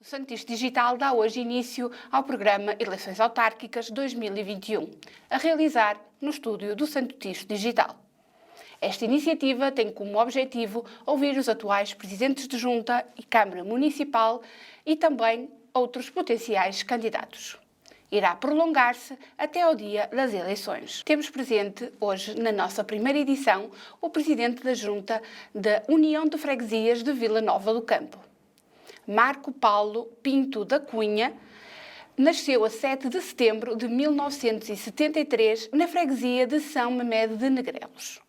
O Santo Digital dá hoje início ao programa Eleições Autárquicas 2021, a realizar no estúdio do Santo Digital. Esta iniciativa tem como objetivo ouvir os atuais presidentes de Junta e Câmara Municipal e também outros potenciais candidatos. Irá prolongar-se até ao dia das eleições. Temos presente hoje, na nossa primeira edição, o presidente da Junta da União de Freguesias de Vila Nova do Campo. Marco Paulo Pinto da Cunha nasceu a 7 de setembro de 1973 na freguesia de São Mamede de Negrelos.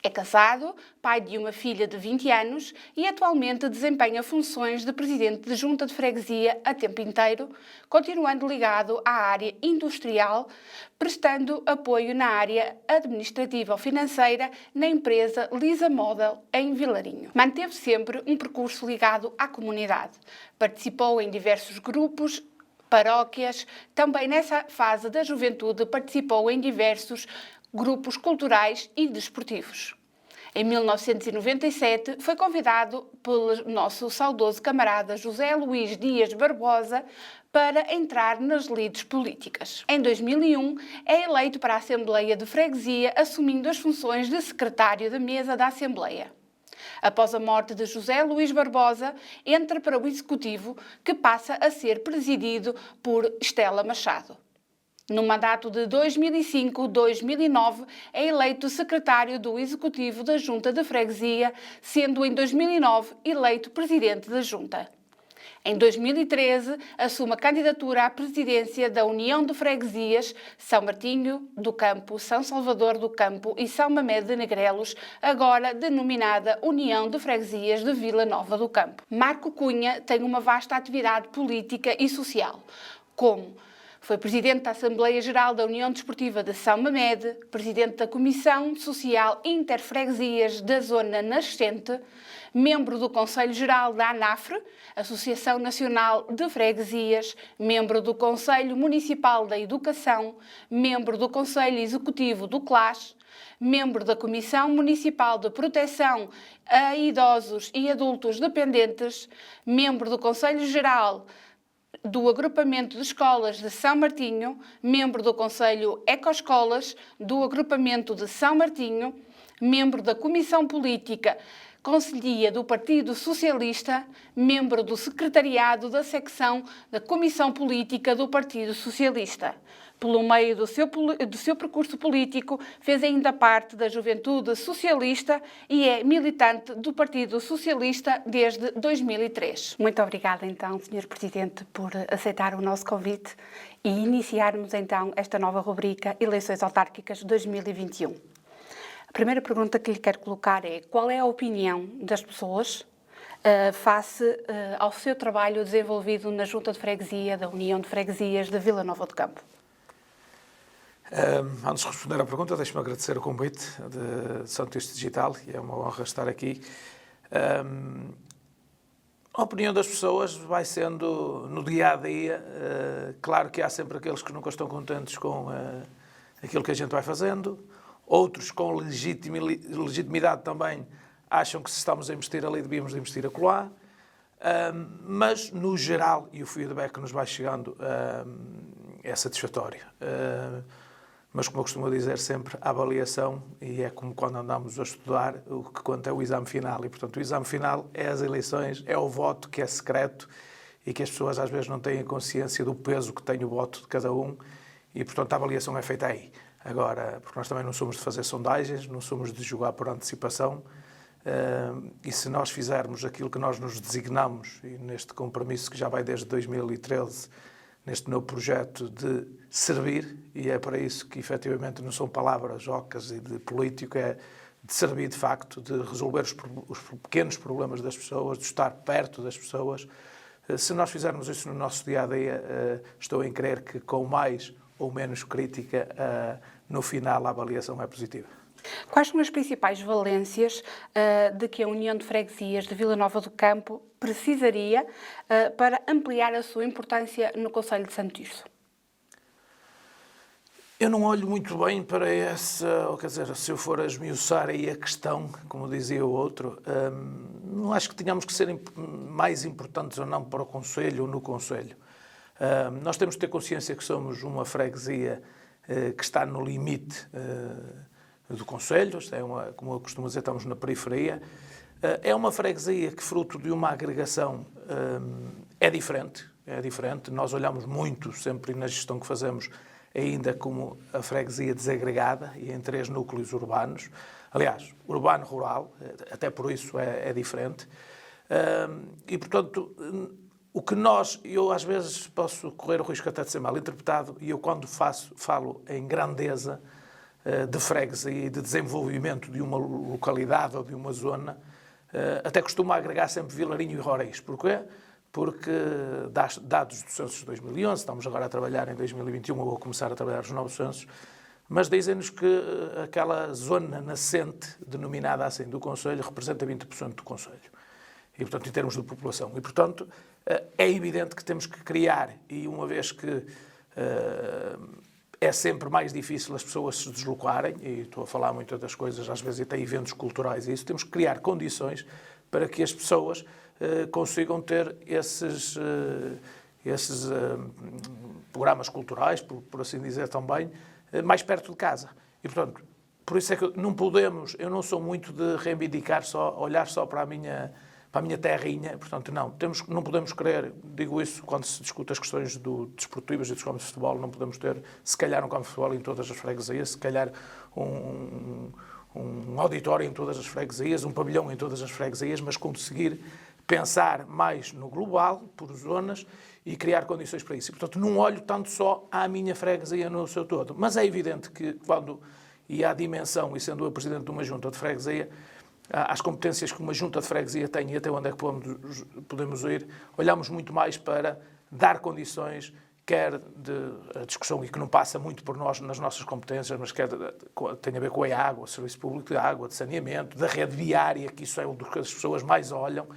É casado, pai de uma filha de 20 anos e atualmente desempenha funções de presidente de junta de freguesia a tempo inteiro, continuando ligado à área industrial, prestando apoio na área administrativa ou financeira na empresa Lisa Model, em Vilarinho. Manteve sempre um percurso ligado à comunidade. Participou em diversos grupos, paróquias, também nessa fase da juventude participou em diversos grupos culturais e desportivos. Em 1997, foi convidado pelo nosso saudoso camarada José Luís Dias Barbosa para entrar nas lides políticas. Em 2001, é eleito para a Assembleia de Freguesia, assumindo as funções de secretário da mesa da Assembleia. Após a morte de José Luís Barbosa, entra para o Executivo, que passa a ser presidido por Estela Machado. No mandato de 2005-2009, é eleito secretário do Executivo da Junta de Freguesia, sendo em 2009 eleito presidente da Junta. Em 2013, assume a candidatura à presidência da União de Freguesias São Martinho do Campo, São Salvador do Campo e São Mamede de Negrelos, agora denominada União de Freguesias de Vila Nova do Campo. Marco Cunha tem uma vasta atividade política e social, como foi presidente da Assembleia Geral da União Desportiva de São Mamede, presidente da Comissão Social Interfreguesias da Zona Nascente, membro do Conselho Geral da ANAFRE, Associação Nacional de Freguesias, membro do Conselho Municipal da Educação, membro do Conselho Executivo do CLAS, membro da Comissão Municipal de Proteção a Idosos e Adultos Dependentes, membro do Conselho Geral do Agrupamento de Escolas de São Martinho, membro do Conselho Ecoescolas do Agrupamento de São Martinho, membro da Comissão Política Conselhia do Partido Socialista, membro do Secretariado da Secção da Comissão Política do Partido Socialista. Pelo meio do seu percurso político, fez ainda parte da Juventude Socialista e é militante do Partido Socialista desde 2003. Muito obrigada, então, Sr. Presidente, por aceitar o nosso convite e iniciarmos, então, esta nova rubrica Eleições Autárquicas 2021. A primeira pergunta que lhe quero colocar é: qual é a opinião das pessoas face ao seu trabalho desenvolvido na Junta de Freguesia da União de Freguesias de Vila Nova do Campo? Antes de responder à pergunta, deixe-me agradecer o convite de Santo Digital e é uma honra estar aqui. A opinião das pessoas vai sendo no dia-a-dia. Claro que há sempre aqueles que nunca estão contentes com aquilo que a gente vai fazendo. Outros, com legitimidade também, acham que se estamos a investir ali, devíamos de investir acolá. Mas, no geral, e o feedback que nos vai chegando é satisfatório. Mas, como eu costumo dizer sempre, a avaliação, e é como quando andamos a estudar, o que conta é o exame final. E, portanto, o exame final é as eleições, é o voto que é secreto e que as pessoas às vezes não têm consciência do peso que tem o voto de cada um e, portanto, a avaliação é feita aí. Agora, porque nós também não somos de fazer sondagens, não somos de julgar por antecipação, e se nós fizermos aquilo que nós nos designamos, e neste compromisso que já vai desde 2013, neste meu projeto de servir, e é para isso que efetivamente não são palavras ocas e de político, é de servir de facto, de resolver os pequenos problemas das pessoas, de estar perto das pessoas. Se nós fizermos isso no nosso dia-a-dia, estou em crer que com mais ou menos crítica, no final a avaliação é positiva. Quais são as principais valências de que a União de Freguesias de Vila Nova do Campo precisaria para ampliar a sua importância no Concelho de Santo Tirso? Eu não olho muito bem para essa, ou quer dizer, se eu for a esmiuçar aí a questão, como dizia o outro, não acho que tenhamos que ser mais importantes ou não para o Conselho ou no Conselho. Nós temos que ter consciência que somos uma freguesia que está no limite do Conselho, como eu costumo dizer, estamos na periferia. É uma freguesia que, fruto de uma agregação, é diferente. Nós olhamos muito, sempre na gestão que fazemos, ainda como a freguesia desagregada e em 3 núcleos urbanos. Aliás, urbano-rural, até por isso é diferente. E, portanto, o que eu às vezes posso correr o risco até de ser mal interpretado, e eu quando falo em grandeza de freguesia e de desenvolvimento de uma localidade ou de uma zona, até costumo agregar sempre Vilarinho e Roriz. Porquê? Porque, dados do censo de 2011, estamos agora a trabalhar em 2021, eu vou começar a trabalhar os novos censos, mas dizem-nos que aquela zona nascente, denominada assim, do Conselho, representa 20% do Conselho. E, portanto, em termos de população. E, portanto, é evidente que temos que criar, e uma vez que é sempre mais difícil as pessoas se deslocarem, e estou a falar muitas das coisas, às vezes até eventos culturais e isso, temos que criar condições para que as pessoas consigam ter esses programas culturais, por assim dizer também, mais perto de casa. E, portanto, por isso é que eu não sou muito de reivindicar olhar só para a minha terrinha, portanto, não podemos querer, digo isso quando se discute as questões desportivas e dos campos de futebol, não podemos ter, se calhar, um campo de futebol em todas as freguesias, se calhar um auditório em todas as freguesias, um pavilhão em todas as freguesias, mas conseguir pensar mais no global, por zonas, e criar condições para isso. E, portanto, não olho tanto só à minha freguesia no seu todo. Mas é evidente que quando, e à dimensão, e sendo eu presidente de uma junta de freguesia, às competências que uma junta de freguesia tem e até onde é que podemos ir, olhamos muito mais para dar condições, quer de discussão, e que não passa muito por nós nas nossas competências, mas tem a ver com a água, o serviço público de água, de saneamento, da rede viária, que isso é o que as pessoas mais olham,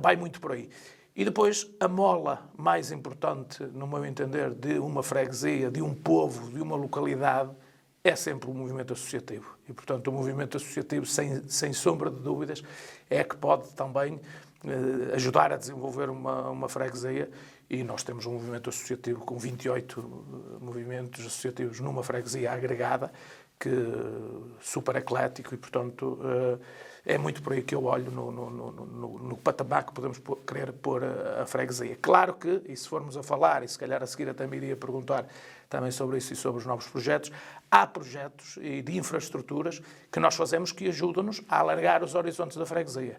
vai muito por aí. E depois, a mola mais importante, no meu entender, de uma freguesia, de um povo, de uma localidade, é sempre o movimento associativo. E, portanto, o movimento associativo, sem sombra de dúvidas, é que pode também ajudar a desenvolver uma freguesia. E nós temos um movimento associativo com 28 movimentos associativos numa freguesia agregada, super eclético, e, portanto, é muito por aí que eu olho no patamar que podemos querer pôr a freguesia. Claro que, e se formos a falar, e se calhar a seguir até me iria perguntar também sobre isso e sobre os novos projetos, há projetos de infraestruturas que nós fazemos que ajudam-nos a alargar os horizontes da freguesia.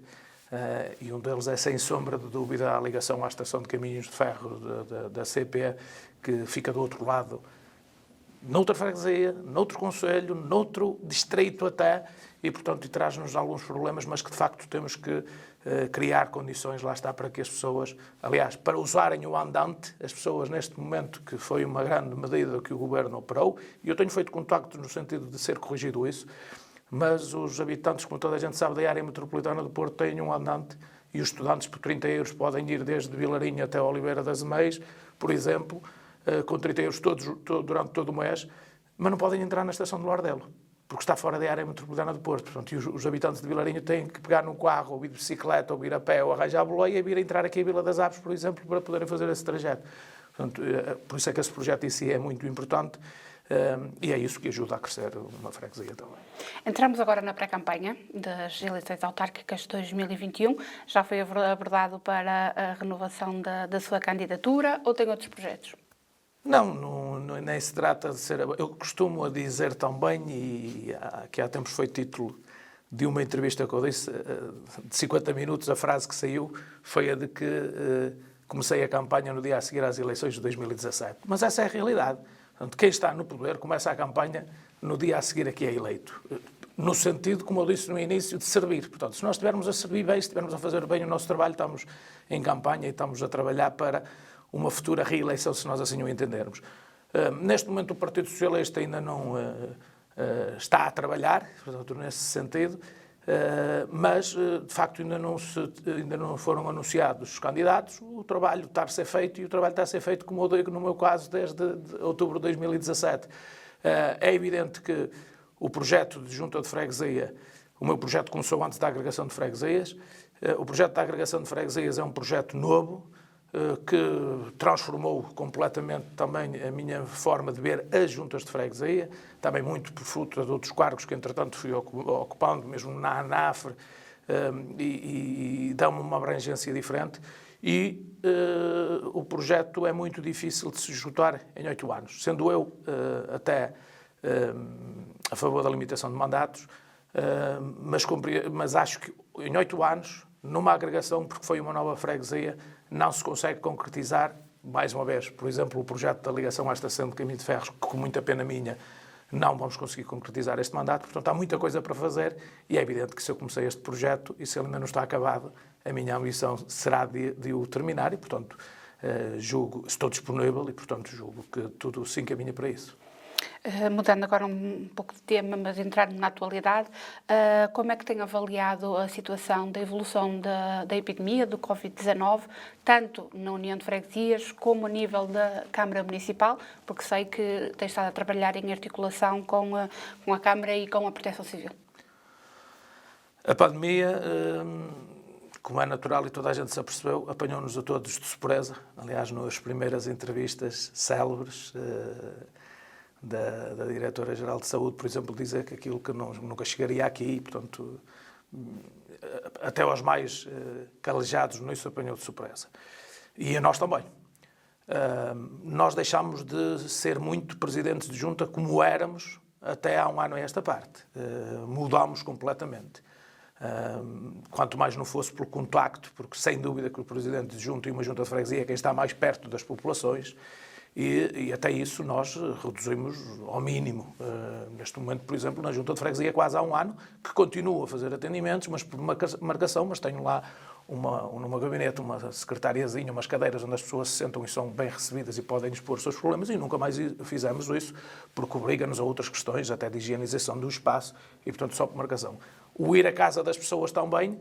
E um deles é, sem sombra de dúvida, a ligação à estação de caminhos de ferro da CP, que fica do outro lado, noutra freguesia, noutro concelho, noutro distrito até, e, portanto, traz-nos alguns problemas, mas que, de facto, temos que criar condições, lá está, para que as pessoas, aliás, para usarem o andante, as pessoas, neste momento, que foi uma grande medida que o Governo operou, e eu tenho feito contactos no sentido de ser corrigido isso, mas os habitantes, como toda a gente sabe, da área metropolitana do Porto têm um andante, e os estudantes, por 30 euros, podem ir desde Vilarinho até Oliveira das Meias, por exemplo, com 30 euros durante todo o mês, mas não podem entrar na estação do Lardelo, porque está fora da área metropolitana do Porto. Portanto, e os habitantes de Vilarinho têm que pegar num carro, ou ir de bicicleta, ou ir a pé, ou arranjar a boleia, e vir a entrar aqui a Vila das Aves, por exemplo, para poderem fazer esse trajeto. Portanto, por isso é que esse projeto em si é muito importante, e é isso que ajuda a crescer uma freguesia também. Entramos agora na pré-campanha das eleições autárquicas de 2021. Já foi abordado para a renovação da sua candidatura, ou tem outros projetos? Não, nem se trata de ser... Eu costumo dizer também, e que há tempos foi título de uma entrevista que eu disse, de 50 minutos, a frase que saiu foi a de que comecei a campanha no dia a seguir às eleições de 2017. Mas essa é a realidade. Portanto, quem está no poder começa a campanha no dia a seguir a que é eleito. No sentido, como eu disse no início, de servir. Portanto, se nós estivermos a servir bem, se estivermos a fazer bem o nosso trabalho, estamos em campanha e estamos a trabalhar para uma futura reeleição, se nós assim o entendermos. Neste momento, o Partido Socialista ainda não está a trabalhar, portanto, nesse sentido, mas, de facto, ainda não foram anunciados os candidatos. O trabalho está a ser feito, e o trabalho está a ser feito, como eu digo, no meu caso, desde outubro de 2017. É evidente que o projeto de junta de freguesia, o meu projeto começou antes da agregação de freguesias. O projeto da agregação de freguesias é um projeto novo, que transformou completamente também a minha forma de ver as juntas de freguesia, também muito por fruto de outros cargos que, entretanto, fui ocupando, mesmo na ANAFRE, e dá-me uma abrangência diferente. E o projeto é muito difícil de se esgotar em 8 anos, sendo eu até a favor da limitação de mandatos, mas acho que em 8 anos, numa agregação, porque foi uma nova freguesia, não se consegue concretizar, mais uma vez, por exemplo, o projeto da ligação à estação de caminho de ferros, que com muita pena minha não vamos conseguir concretizar este mandato. Portanto, há muita coisa para fazer e é evidente que se eu comecei este projeto e se ele ainda não está acabado, a minha ambição será de o terminar e, portanto, estou disponível e, portanto, julgo que tudo se encaminha para isso. Mudando agora um pouco de tema, mas entrando na atualidade, como é que tem avaliado a situação da evolução da epidemia do Covid-19, tanto na União de Freguesias como a nível da Câmara Municipal, porque sei que tem estado a trabalhar em articulação com a Câmara e com a Proteção Civil? A pandemia, como é natural e toda a gente se apercebeu, apanhou-nos a todos de surpresa. Aliás, nas primeiras entrevistas célebres da Diretora-Geral de Saúde, por exemplo, dizer que aquilo que nunca chegaria aqui, portanto, até aos mais calejados, não isso apanhou de surpresa. E a nós também. Nós deixámos de ser muito presidentes de junta como éramos até há um ano a esta parte. Mudámos completamente. Quanto mais não fosse pelo contacto, porque sem dúvida que o presidente de junta e uma junta de freguesia é quem está mais perto das populações, e até isso nós reduzimos ao mínimo. Neste momento, por exemplo, na junta de freguesia quase há um ano, que continuo a fazer atendimentos, mas por marcação, mas tenho lá no meu gabinete uma secretariazinha, umas cadeiras onde as pessoas se sentam e são bem recebidas e podem expor os seus problemas, e nunca mais fizemos isso, porque obriga-nos a outras questões, até de higienização do espaço, e portanto só por marcação. O ir à casa das pessoas também,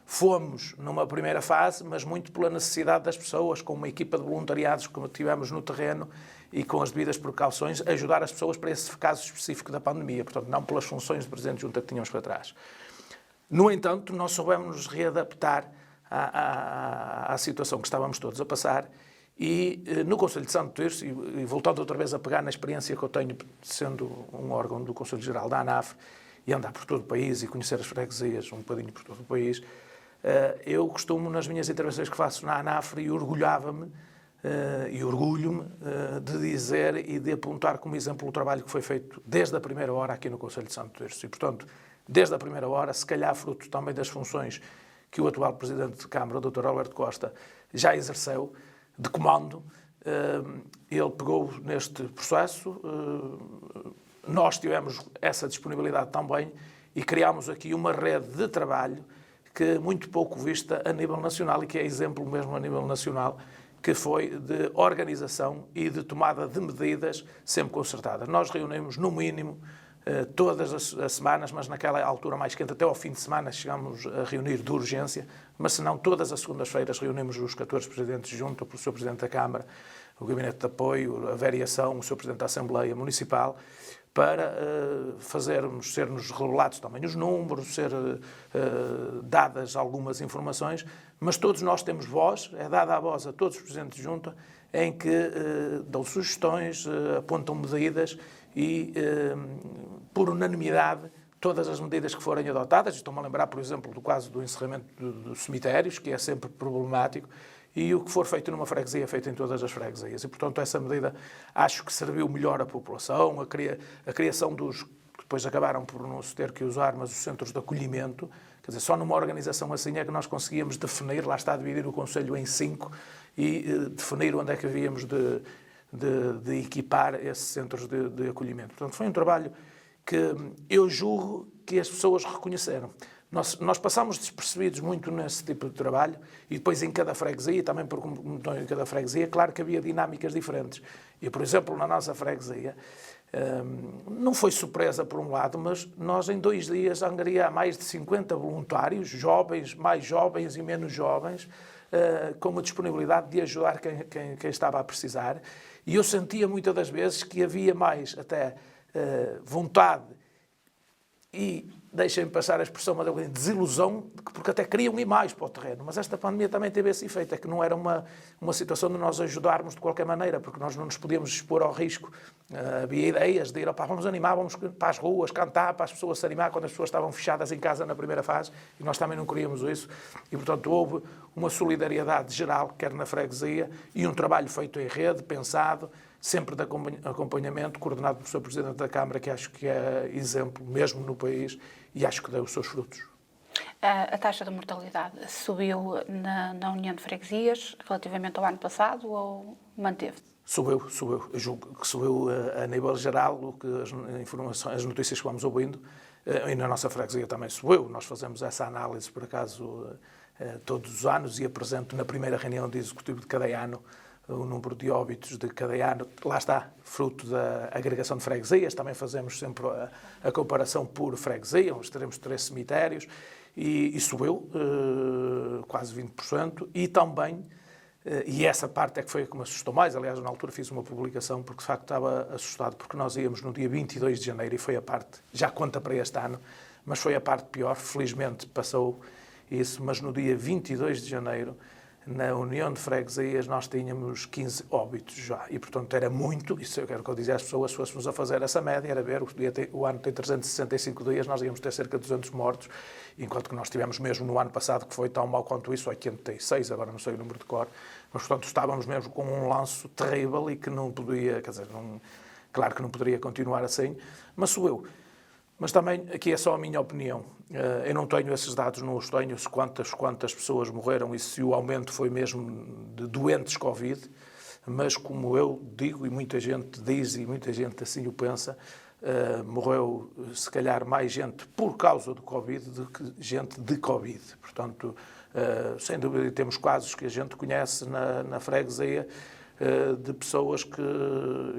fomos numa primeira fase, mas muito pela necessidade das pessoas, com uma equipa de voluntariados que tivemos no terreno e com as devidas precauções, ajudar as pessoas para esse caso específico da pandemia, portanto não pelas funções de presidente de junta que tínhamos para trás. No entanto, nós soubemos nos readaptar à situação que estávamos todos a passar e no Conselho de Santo Tirso, e voltando outra vez a pegar na experiência que eu tenho sendo um órgão do Conselho Geral da ANAFRE e andar por todo o país e conhecer as freguesias um bocadinho por todo o país, eu costumo, nas minhas intervenções que faço na ANAFRE, e orgulhava-me e orgulho-me de dizer e de apontar como exemplo o trabalho que foi feito desde a primeira hora aqui no Conselho de Santo Tirso. E, portanto, desde a primeira hora, se calhar fruto também das funções que o atual Presidente de Câmara, o Dr. Alberto Costa, já exerceu de comando. Ele pegou neste processo, nós tivemos essa disponibilidade também e criámos aqui uma rede de trabalho que muito pouco vista a nível nacional e que é exemplo mesmo a nível nacional, que foi de organização e de tomada de medidas sempre concertadas. Nós reunimos, no mínimo, todas as semanas, mas naquela altura mais quente, até ao fim de semana, chegámos a reunir de urgência, mas se não, todas as segundas-feiras reunimos os 14 presidentes junto com o Sr. Presidente da Câmara, o Gabinete de Apoio, a Variação, o Sr. Presidente da Assembleia Municipal, para sermos revelados também os números, ser dadas algumas informações, mas todos nós temos voz, é dada a voz a todos os presidentes de junta, em que dão sugestões, apontam medidas e, por unanimidade, todas as medidas que forem adotadas, estou-me a lembrar, por exemplo, do caso do encerramento dos cemitérios, que é sempre problemático, e o que for feito numa freguesia é feito em todas as freguesias. E, portanto, essa medida acho que serviu melhor à população, a criação dos, que depois acabaram por não se ter que usar, mas os centros de acolhimento. Quer dizer, só numa organização assim é que nós conseguíamos definir, lá está, dividir o Conselho em 5 e definir onde é que havíamos de equipar esses centros de acolhimento. Portanto, foi um trabalho que eu julgo que as pessoas reconheceram. Nós passámos despercebidos muito nesse tipo de trabalho e depois em cada freguesia, também porque em cada freguesia, claro que havia dinâmicas diferentes. E, por exemplo, na nossa freguesia, não foi surpresa por um lado, mas nós em 2 dias angariámos mais de 50 voluntários, jovens, mais jovens e menos jovens, com a disponibilidade de ajudar quem estava a precisar. E eu sentia muitas das vezes que havia mais até vontade e, deixem-me passar a expressão, mas desilusão, porque até queriam ir mais para o terreno. Mas esta pandemia também teve esse efeito, é que não era uma situação de nós ajudarmos de qualquer maneira, porque nós não nos podíamos expor ao risco. Havia ideias de ir, vamos animar, vamos para as ruas, cantar, para as pessoas se animar, quando as pessoas estavam fechadas em casa na primeira fase, e nós também não queríamos isso. E, portanto, houve uma solidariedade geral, quer na freguesia, e um trabalho feito em rede, pensado, sempre de acompanhamento, coordenado pelo Sr. Presidente da Câmara, que acho que é exemplo mesmo no país, e acho que deu os seus frutos. A taxa de mortalidade subiu na União de Freguesias relativamente ao ano passado ou manteve-se? Subiu. Eu julgo que subiu a nível geral, o que as notícias que vamos ouvindo, e na nossa freguesia também subiu. Nós fazemos essa análise, por acaso, todos os anos, e apresento na primeira reunião de executivo de cada ano o número de óbitos de cada ano. Lá está, fruto da agregação de freguesias. Também fazemos sempre a comparação por freguesia, onde teremos 3 cemitérios, e subiu quase 20%, e também, e essa parte é que foi a que me assustou mais. Aliás, na altura fiz uma publicação porque de facto estava assustado, porque nós íamos no dia 22 de janeiro, e foi a parte, já conta para este ano, mas foi a parte pior. Felizmente passou isso, mas no dia 22 de janeiro, na União de Freguesias, nós tínhamos 15 óbitos já, e portanto era muito. Isso eu quero que eu dizia às pessoas, se fôssemos a fazer essa média, era ver, o ano tem 365 dias, nós íamos ter cerca de 200 mortos, enquanto que nós tivemos mesmo no ano passado, que foi tão mau quanto isso, 86, agora não sei o número de cor, mas portanto estávamos mesmo com um lanço terrível e que não podia, quer dizer, claro que não poderia continuar assim, mas subiu. Mas também, aqui é só a minha opinião, eu não tenho esses dados, não os tenho, quantas pessoas morreram e se o aumento foi mesmo de doentes Covid, mas como eu digo, e muita gente diz, e muita gente assim o pensa, morreu se calhar mais gente por causa do Covid do que gente de Covid. Portanto, sem dúvida, temos casos que a gente conhece na freguesia, de pessoas que,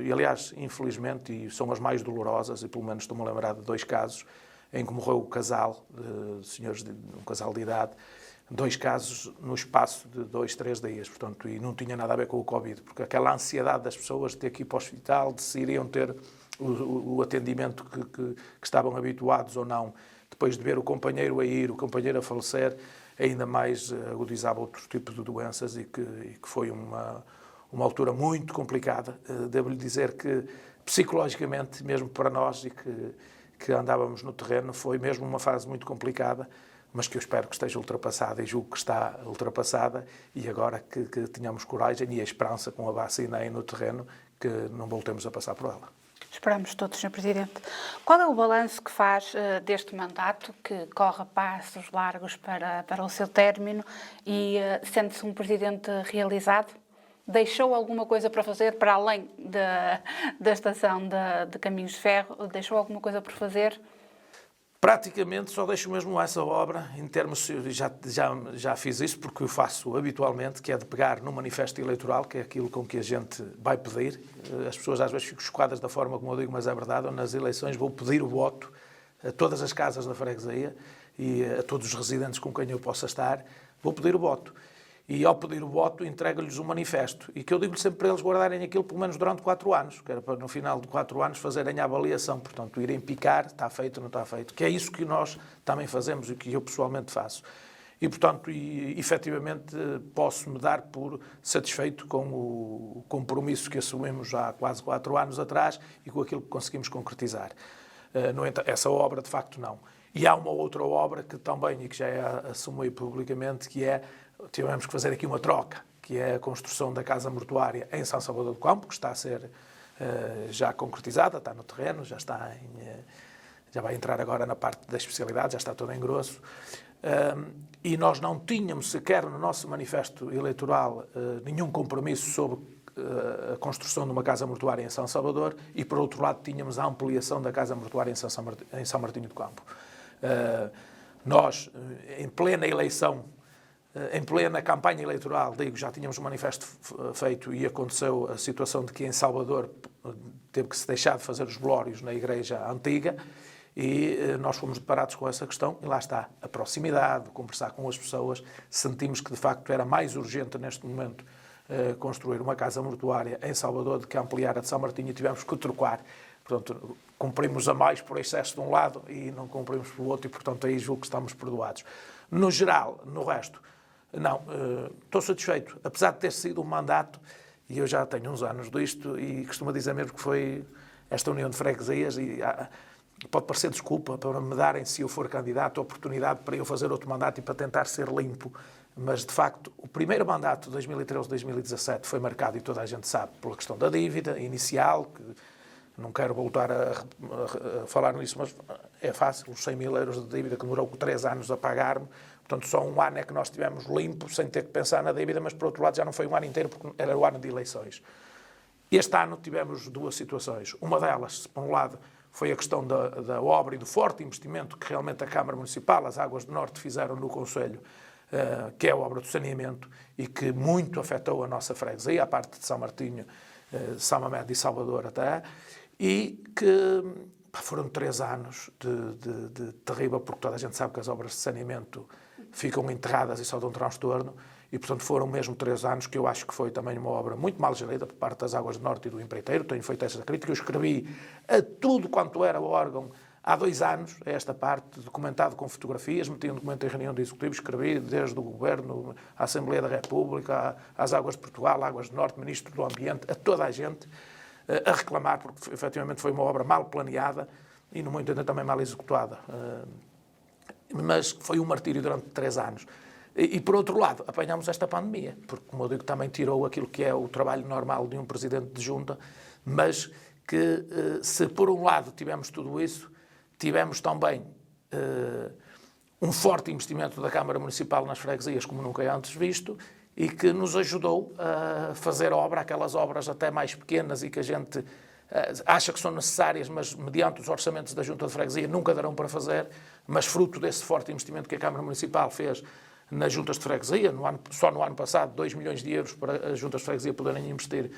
e aliás, infelizmente, e são as mais dolorosas, e pelo menos estou-me a lembrar de 2 casos, em que morreu o casal, um casal de idade, 2 casos no espaço de 2, 3 dias, portanto, e não tinha nada a ver com o Covid, porque aquela ansiedade das pessoas de ter que ir para o hospital, de se iriam ter o atendimento que estavam habituados ou não, depois de ver o companheiro a ir, o companheiro a falecer, ainda mais agudizava outros tipos de doenças, e que foi uma altura muito complicada. Devo-lhe dizer que, psicologicamente, mesmo para nós, e que andávamos no terreno, foi mesmo uma fase muito complicada, mas que eu espero que esteja ultrapassada, e julgo que está ultrapassada, e agora que tenhamos coragem e a esperança com a vacina aí no terreno, que não voltemos a passar por ela. Esperamos todos, Sr. Presidente. Qual é o balanço que faz deste mandato, que corre a passos largos para o seu término, e sente-se um Presidente realizado? Deixou alguma coisa para fazer, para além da estação de Caminhos de Ferro? Deixou alguma coisa por fazer? Praticamente só deixo mesmo essa obra, em termos, já fiz isso porque eu faço habitualmente, que é de pegar no manifesto eleitoral, que é aquilo com que a gente vai pedir. As pessoas às vezes ficam chocadas da forma como eu digo, mas é verdade. Eu, nas eleições, vou pedir o voto a todas as casas da freguesia e a todos os residentes com quem eu possa estar, vou pedir o voto. E ao pedir o voto, entrego-lhes um manifesto. E que eu digo-lhes sempre para eles guardarem aquilo pelo menos durante 4 anos, que era para no final de 4 anos fazerem a avaliação. Portanto, irem picar, está feito, não está feito. Que é isso que nós também fazemos e que eu pessoalmente faço. E, portanto, efetivamente, posso-me dar por satisfeito com o compromisso que assumimos já há quase 4 anos atrás e com aquilo que conseguimos concretizar. No entanto, essa obra, de facto, não. E há uma outra obra que também, e que já assumi publicamente, que é, tivemos que fazer aqui uma troca, que é a construção da Casa Mortuária em São Salvador do Campo, que está a ser já concretizada, está no terreno, já vai entrar agora na parte da especialidade, já está toda em grosso. E nós não tínhamos sequer no nosso manifesto eleitoral nenhum compromisso sobre a construção de uma Casa Mortuária em São Salvador, e por outro lado tínhamos a ampliação da Casa Mortuária em São Martinho do Campo. Nós, em plena eleição, em plena campanha eleitoral, já tínhamos um manifesto feito, e aconteceu a situação de que em Salvador teve que se deixar de fazer os velórios na igreja antiga, e nós fomos deparados com essa questão, e lá está, a proximidade, conversar com as pessoas, sentimos que de facto era mais urgente neste momento construir uma casa mortuária em Salvador do que ampliar a de São Martinho, e tivemos que trocar. Portanto, cumprimos a mais por excesso de um lado e não cumprimos pelo outro e, portanto, aí julgo que estamos perdoados. No geral, no resto, não, estou satisfeito. Apesar de ter sido um mandato, e eu já tenho uns anos disto, e costumo dizer mesmo que foi esta união de freguesias, e pode parecer desculpa para me darem, se eu for candidato, a oportunidade para eu fazer outro mandato e para tentar ser limpo. Mas, de facto, o primeiro mandato, 2013-2017, foi marcado, e toda a gente sabe, pela questão da dívida inicial, que não quero voltar a falar nisso, mas é fácil, os 100 mil euros de dívida que demorou 3 anos a pagar-me. Portanto, só um ano é que nós tivemos limpo, sem ter que pensar na dívida, mas, por outro lado, já não foi um ano inteiro, porque era o ano de eleições. Este ano tivemos 2 situações. Uma delas, por um lado, foi a questão da obra e do forte investimento que realmente a Câmara Municipal, as Águas do Norte, fizeram no Conselho, que é a obra do saneamento, e que muito afetou a nossa freguesia, a parte de São Martinho, São Mamede e Salvador até, e que foram 3 anos de terrível, porque toda a gente sabe que as obras de saneamento ficam enterradas e só dão transtorno, e portanto foram mesmo 3 anos que eu acho que foi também uma obra muito mal gerida por parte das Águas do Norte e do empreiteiro. Tenho feito essa crítica, eu escrevi a tudo quanto era o órgão há 2 anos, a esta parte, documentado com fotografias, meti um documento em reunião de executivo, escrevi desde o Governo, à Assembleia da República, às Águas de Portugal, Águas do Norte, Ministro do Ambiente, a toda a gente, a reclamar, porque efetivamente foi uma obra mal planeada e, no meu entender, também mal executada. Mas foi um martírio durante 3 anos. E, por outro lado, apanhámos esta pandemia, porque, como eu digo, também tirou aquilo que é o trabalho normal de um presidente de junta, mas que, se por um lado tivemos tudo isso, tivemos também um forte investimento da Câmara Municipal nas freguesias, como nunca antes visto, e que nos ajudou a fazer obra, aquelas obras até mais pequenas e que a gente acha que são necessárias, mas mediante os orçamentos da Junta de Freguesia nunca darão para fazer, mas fruto desse forte investimento que a Câmara Municipal fez nas juntas de freguesia, só no ano passado 2 milhões de euros para as juntas de freguesia poderem investir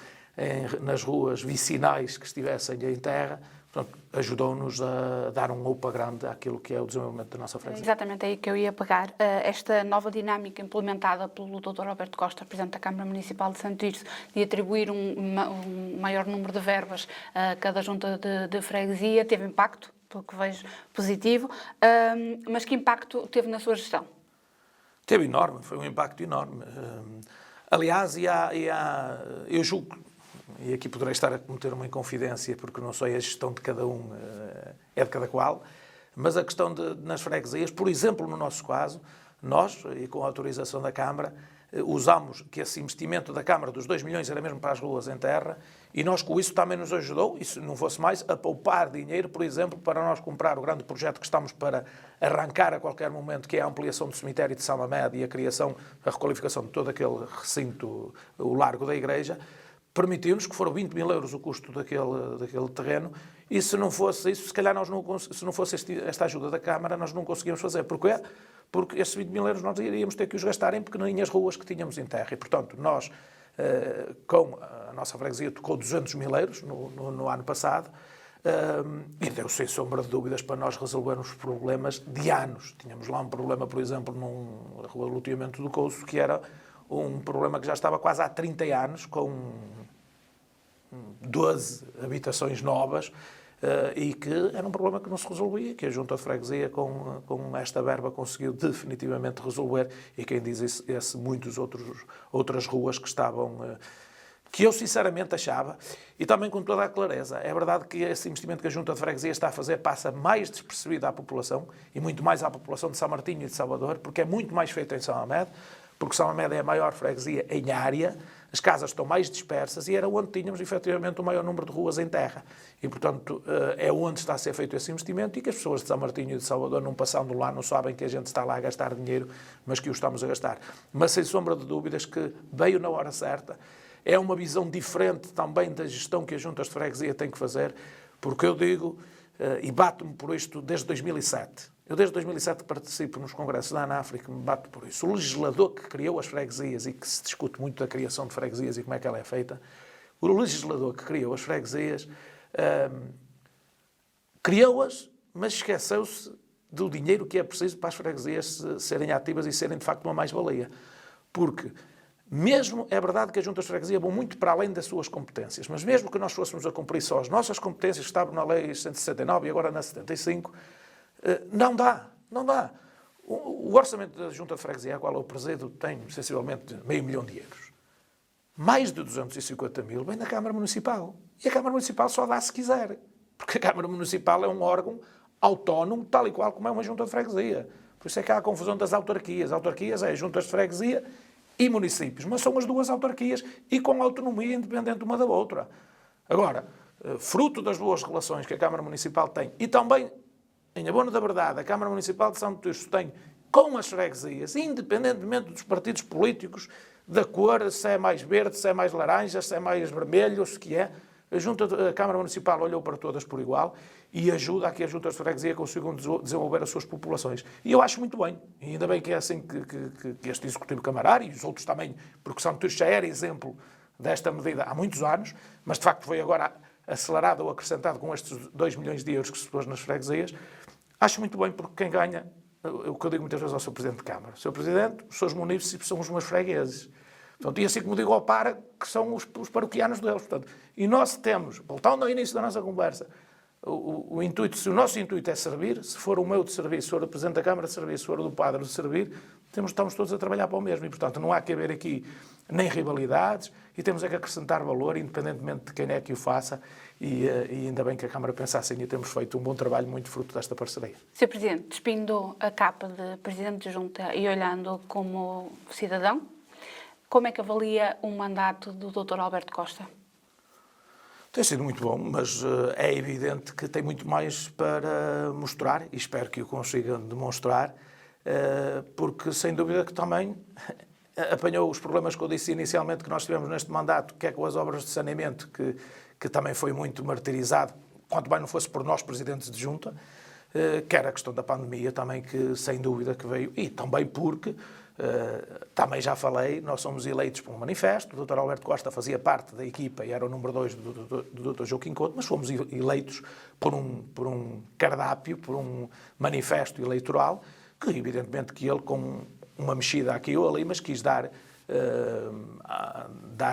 nas ruas vicinais que estivessem em terra. Portanto, ajudou-nos a dar um UPA grande àquilo que é o desenvolvimento da nossa freguesia. Exatamente aí que eu ia pegar. Esta nova dinâmica implementada pelo Dr. Alberto Costa, Presidente da Câmara Municipal de Santo Tirso, de atribuir um maior número de verbas a cada junta de freguesia, teve impacto, pelo que vejo, positivo. Mas que impacto teve na sua gestão? Teve enorme, foi um impacto enorme. Aliás, eu julgo, e aqui poderei estar a cometer uma inconfidência, porque não sei a gestão de cada um, é de cada qual, mas a questão nas freguesias, por exemplo, no nosso caso, nós, e com a autorização da Câmara, usámos que esse investimento da Câmara dos 2 milhões era mesmo para as ruas em terra, e nós com isso também nos ajudou, e se não fosse mais, a poupar dinheiro, por exemplo, para nós comprar o grande projeto que estamos para arrancar a qualquer momento, que é a ampliação do cemitério de São Mamede e a criação, a requalificação de todo aquele recinto, o largo da igreja, permitiu-nos, que foram 20 mil euros o custo daquele terreno, e se não fosse isso, se calhar se não fosse esta ajuda da Câmara, nós não conseguíamos fazer. Porquê? Porque esses 20 mil euros nós iríamos ter que os gastar em pequenininhas ruas que tínhamos em terra. E, portanto, nós, com a nossa freguesia, tocou 200 mil euros no ano passado, e deu sem sombra de dúvidas para nós resolvermos problemas de anos. Tínhamos lá um problema, por exemplo, num rua de loteamento do Couço, que era um problema que já estava quase há 30 anos, com 12 habitações novas, e que era um problema que não se resolvia, que a Junta de Freguesia, com esta verba, conseguiu definitivamente resolver, e quem diz isso, muitas outras ruas que estavam, que eu sinceramente achava, e também com toda a clareza, é verdade que esse investimento que a Junta de Freguesia está a fazer passa mais despercebido à população, e muito mais à população de São Martinho e de Salvador, porque é muito mais feito em São Mamede, porque São Mamede é a maior freguesia em área, as casas estão mais dispersas e era onde tínhamos, efetivamente, o maior número de ruas em terra. E, portanto, é onde está a ser feito esse investimento e que as pessoas de São Martinho e de Salvador, não passando lá, não sabem que a gente está lá a gastar dinheiro, mas que o estamos a gastar. Mas, sem sombra de dúvidas, que veio na hora certa. É uma visão diferente também da gestão que as juntas de freguesia têm que fazer, porque eu digo, e bato-me por isto desde 2007, eu desde 2007 participo nos congressos da ANAFRE, me bato por isso. O legislador que criou as freguesias, e que se discute muito da criação de freguesias e como é que ela é feita, o legislador que criou as freguesias, criou-as, mas esqueceu-se do dinheiro que é preciso para as freguesias serem ativas e serem, de facto, uma mais-valia. Porque mesmo é verdade que as juntas de freguesia vão muito para além das suas competências, mas mesmo que nós fôssemos a cumprir só as nossas competências, que estavam na Lei 169 e agora na 75, não dá. O orçamento da junta de freguesia, a qual eu presido, tem sensivelmente €500 mil. Mais de 250 mil vem da Câmara Municipal. E a Câmara Municipal só dá se quiser. Porque a Câmara Municipal é um órgão autónomo, tal e qual como é uma junta de freguesia. Por isso é que há a confusão das autarquias. Autarquias é juntas de freguesia e municípios. Mas são as duas autarquias e com autonomia independente uma da outra. Agora, fruto das boas relações que a Câmara Municipal tem e também, em abono da verdade, a Câmara Municipal de São Tirso tem com as freguesias, independentemente dos partidos políticos, da cor, se é mais verde, se é mais laranja, se é mais vermelho, se que é. A Câmara Municipal olhou para todas por igual e ajuda a que as juntas de freguesia consigam desenvolver as suas populações. E eu acho muito bem. E ainda bem que é assim que este Executivo Camarário e os outros também, porque São Tirso já era exemplo desta medida há muitos anos, mas de facto foi agora acelerado ou acrescentado com estes 2 milhões de euros que se pôs nas freguesias. Acho muito bem, porque quem ganha, o que eu digo muitas vezes ao Sr. Presidente de Câmara, Sr. Presidente, os seus munícipes são os meus fregueses. Portanto, e assim como digo ao PAR, que são os paroquianos deles. Portanto, e nós temos, voltando ao início da nossa conversa, o intuito, se o nosso intuito é servir, se for o meu de servir, se for o Presidente da Câmara de servir, se for o do Padre de servir, estamos todos a trabalhar para o mesmo. E, portanto, não há que haver aqui nem rivalidades e temos é que acrescentar valor, independentemente de quem é que o faça. E ainda bem que a Câmara pensa assim e temos feito um bom trabalho, muito fruto desta parceria. Sr. Presidente, despindo a capa de Presidente de Junta e olhando como cidadão, como é que avalia o mandato do Dr. Alberto Costa? Tem sido muito bom, mas é evidente que tem muito mais para mostrar e espero que o consiga demonstrar, porque sem dúvida que também apanhou os problemas que eu disse inicialmente que nós tivemos neste mandato, que é com as obras de saneamento, que também foi muito martirizado, quanto mais não fosse por nós, presidentes de junta, quer a questão da pandemia também, que sem dúvida que veio, e também porque, também já falei, nós somos eleitos por um manifesto, o Dr. Alberto Costa fazia parte da equipa e era o número 2 do Dr. Joaquim Couto, mas fomos eleitos por um cardápio, por um manifesto eleitoral, que evidentemente que ele com uma mexida aqui ou ali, mas quis dar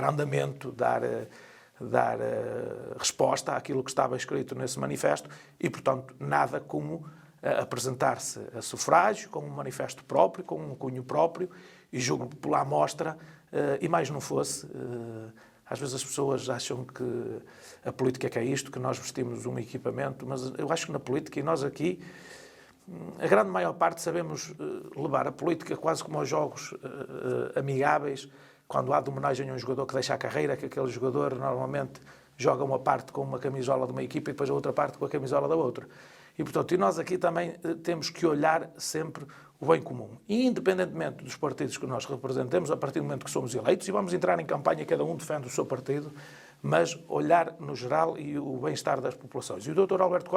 andamento, dar resposta àquilo que estava escrito nesse manifesto e, portanto, nada como apresentar-se a sufrágio, com um manifesto próprio, com um cunho próprio, e julgo pela amostra, e mais não fosse, às vezes as pessoas acham que a política é que é isto, que nós vestimos um equipamento, mas eu acho que na política, e nós aqui, a grande maior parte sabemos levar a política quase como aos jogos amigáveis, quando há de homenagem a um jogador que deixa a carreira, que aquele jogador normalmente joga uma parte com uma camisola de uma equipa e depois a outra parte com a camisola da outra. E, portanto, e nós aqui também temos que olhar sempre o bem comum. E, independentemente dos partidos que nós representemos, a partir do momento que somos eleitos, e vamos entrar em campanha, cada um defende o seu partido, mas olhar no geral e o bem-estar das populações. E o Dr. Alberto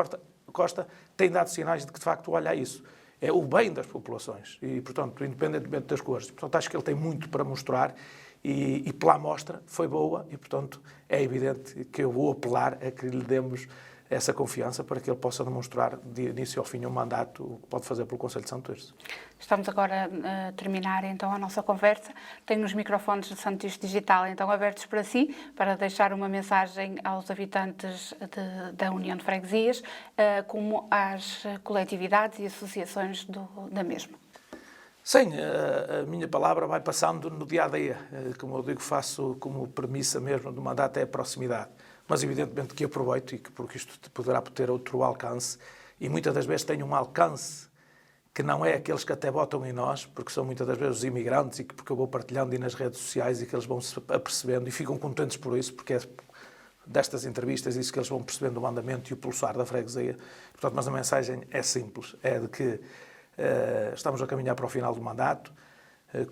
Costa tem dado sinais de que, de facto, olha isso. É o bem das populações. E, portanto, independentemente das cores. Portanto, acho que ele tem muito para mostrar e pela amostra foi boa e, portanto, é evidente que eu vou apelar a que lhe demos essa confiança para que ele possa demonstrar de início ao fim um mandato o que pode fazer pelo Conselho de Santo Tirso. Estamos agora a terminar então a nossa conversa. Tenho os microfones de Santo Tirso Digital então abertos para si, para deixar uma mensagem aos habitantes da União de Freguesias, como às coletividades e associações da mesma. Sim, a minha palavra vai passando no dia-a-dia. Como eu digo, faço como premissa mesmo do mandato é a proximidade. Mas evidentemente que aproveito, porque isto poderá ter outro alcance, e muitas das vezes tem um alcance que não é aqueles que até votam em nós, porque são muitas das vezes os imigrantes, e porque eu vou partilhando nas redes sociais e que eles vão se apercebendo e ficam contentes por isso, porque é destas entrevistas isso que eles vão percebendo o andamento e o pulsar da freguesia. Portanto, mas a mensagem é simples, é de que estamos a caminhar para o final do mandato,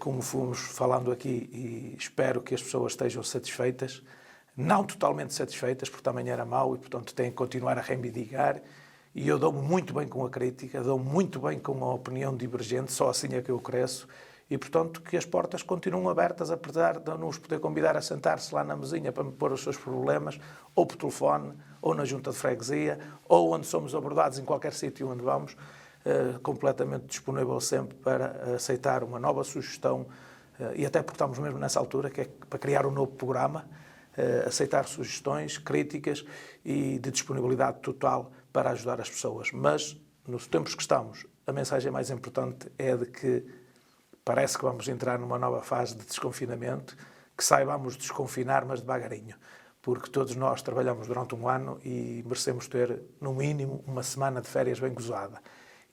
como fomos falando aqui, e espero que as pessoas estejam satisfeitas, não totalmente satisfeitas, porque também era mau e, portanto, têm que continuar a reivindicar. E eu dou-me muito bem com a crítica, dou-me muito bem com a opinião divergente, só assim é que eu cresço. E, portanto, que as portas continuam abertas, apesar de eu não os poder convidar a sentar-se lá na mesinha para me pôr os seus problemas, ou por telefone, ou na junta de freguesia, ou onde somos abordados em qualquer sítio onde vamos, completamente disponível sempre para aceitar uma nova sugestão e até porque estamos mesmo nessa altura, que é para criar um novo programa, aceitar sugestões, críticas e de disponibilidade total para ajudar as pessoas. Mas, nos tempos que estamos, a mensagem mais importante é de que parece que vamos entrar numa nova fase de desconfinamento, que saibamos desconfinar, mas devagarinho, porque todos nós trabalhamos durante um ano e merecemos ter, no mínimo, uma semana de férias bem gozada.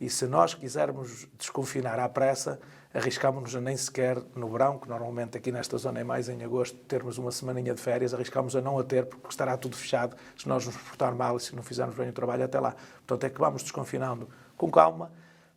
E se nós quisermos desconfinar à pressa, arriscámos-nos a nem sequer no verão, que normalmente aqui nesta zona é mais em agosto, termos uma semaninha de férias, arriscámos a não a ter, porque estará tudo fechado, se nós nos portarmos mal e se não fizermos bem o trabalho até lá. Portanto, é que vamos desconfinando com calma,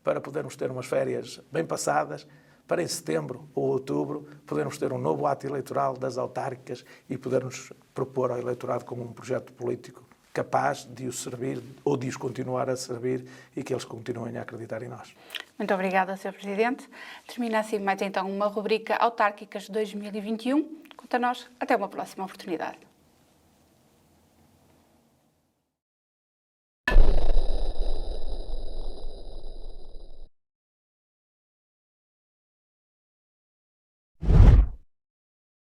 para podermos ter umas férias bem passadas, para em setembro ou outubro podermos ter um novo ato eleitoral das autárquicas e podermos propor ao eleitorado como um projeto político capaz de os servir ou de os continuar a servir e que eles continuem a acreditar em nós. Muito obrigada, Sr. Presidente. Termina assim mais então uma rubrica Autárquicas 2021. Quanto a nós, até uma próxima oportunidade.